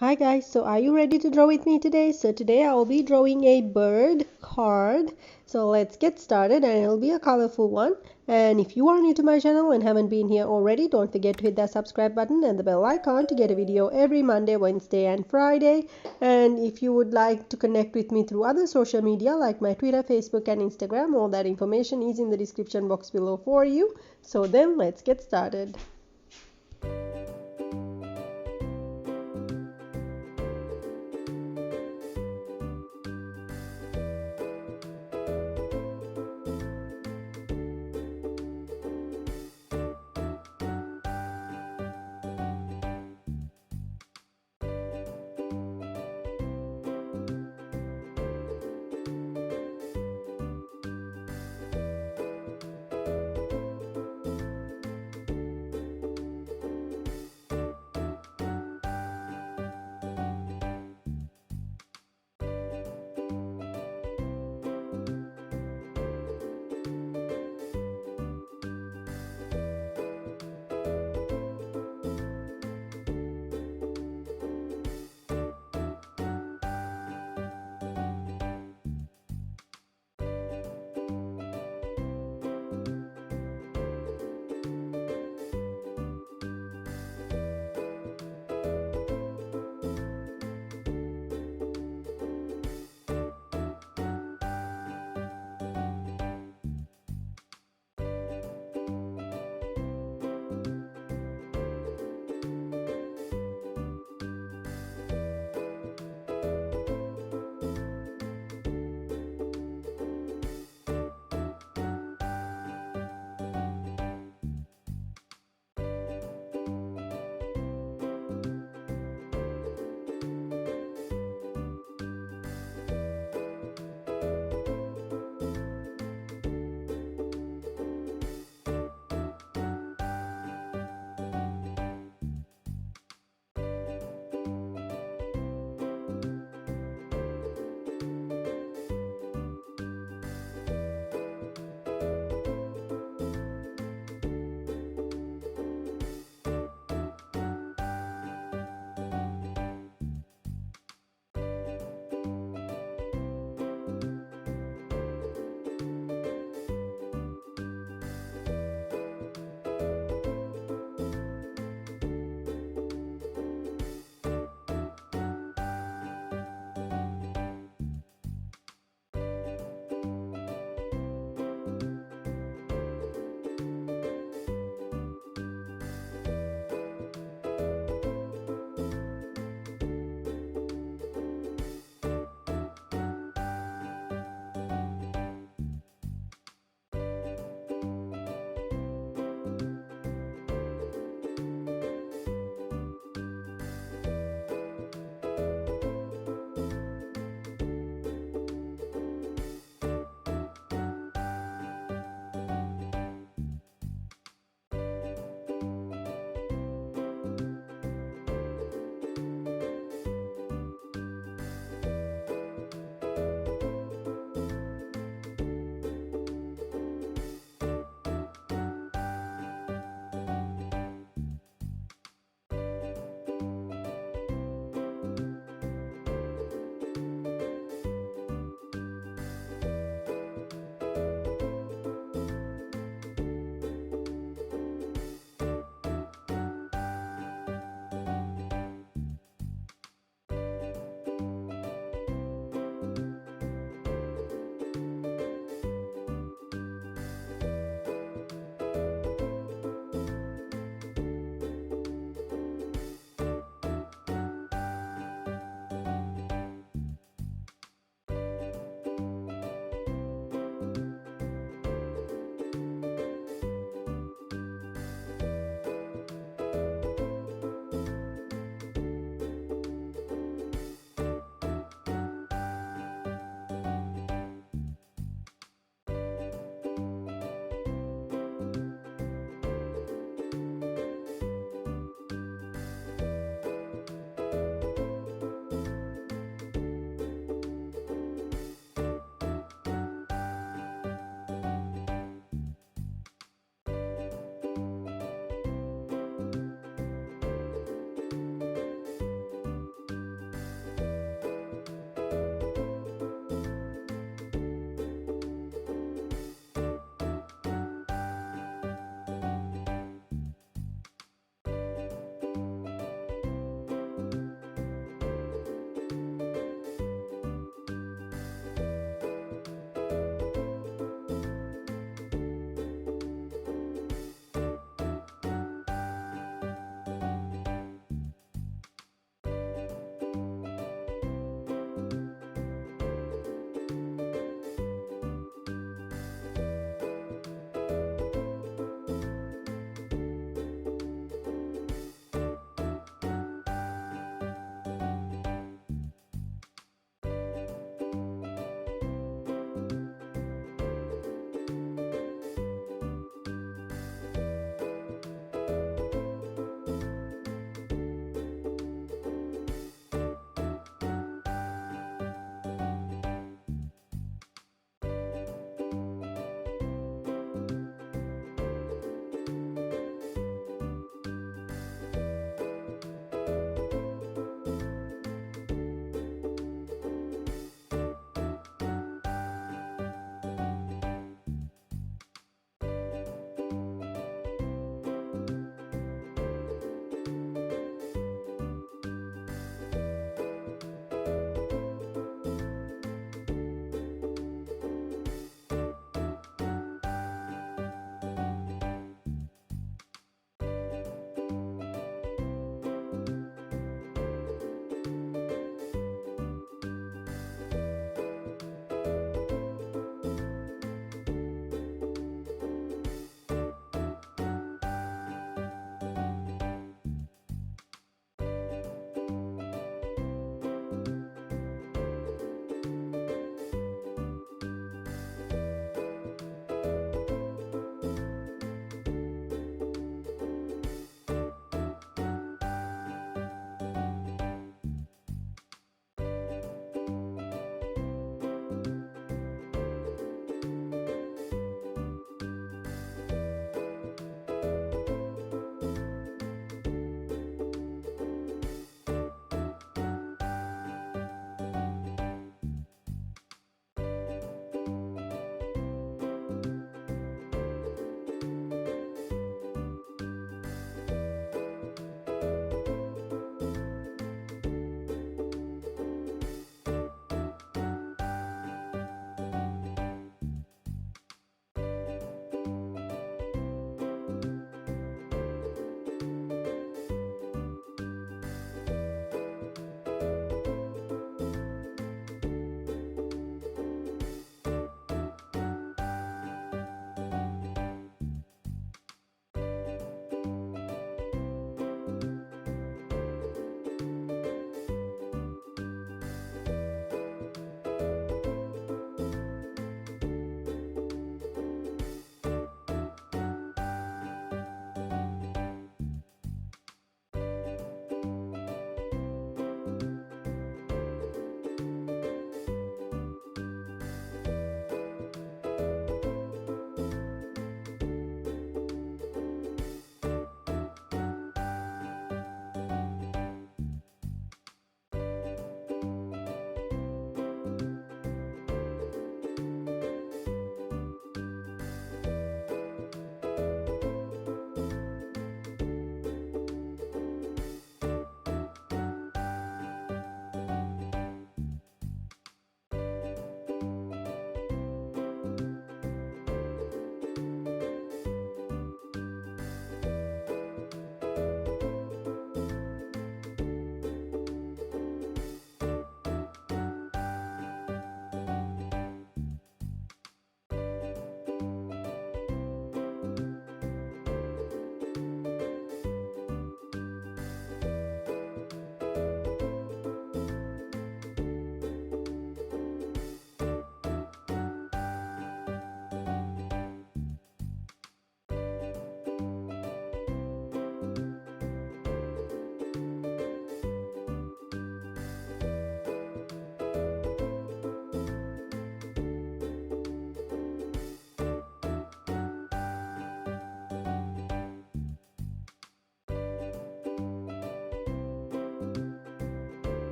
Hi guys, so are you ready to draw with me today? So today I will be drawing a bird card. So let's get started and it'll be a colorful one. And if you are new to my channel and haven't been here already, don't forget to hit that subscribe button and the bell icon to get a video every Monday, Wednesday and Friday. And if you would like to connect with me through other social media like my Twitter, Facebook and Instagram, all that information is in the description box below for you. So then let's get started.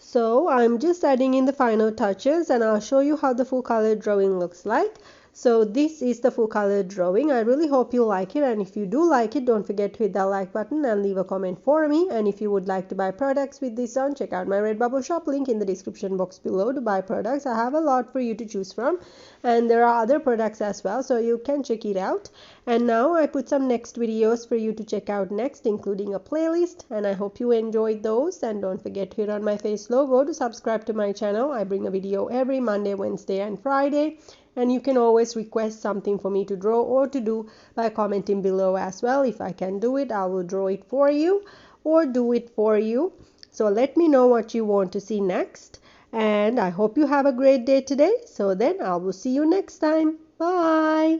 So I'm just adding in the final touches, and I'll show you how the full color drawing looks like. So this is the full color drawing. I really hope you like it, and if you do like it, don't forget to hit that like button and leave a comment for me. And if you would like to buy products with this on, check out my Redbubble shop, link in the description box below to buy products. I have a lot for you to choose from, and there are other products as well, so you can check it out. And now I put some next videos for you to check out next, including a playlist, and I hope you enjoyed those. And don't forget to hit on my face logo to subscribe to my channel. I bring a video every Monday, Wednesday and Friday. And you can always request something for me to draw or to do by commenting below as well. If I can do it, I will draw it for you or do it for you. So let me know what you want to see next. And I hope you have a great day today. So then I will see you next time. Bye.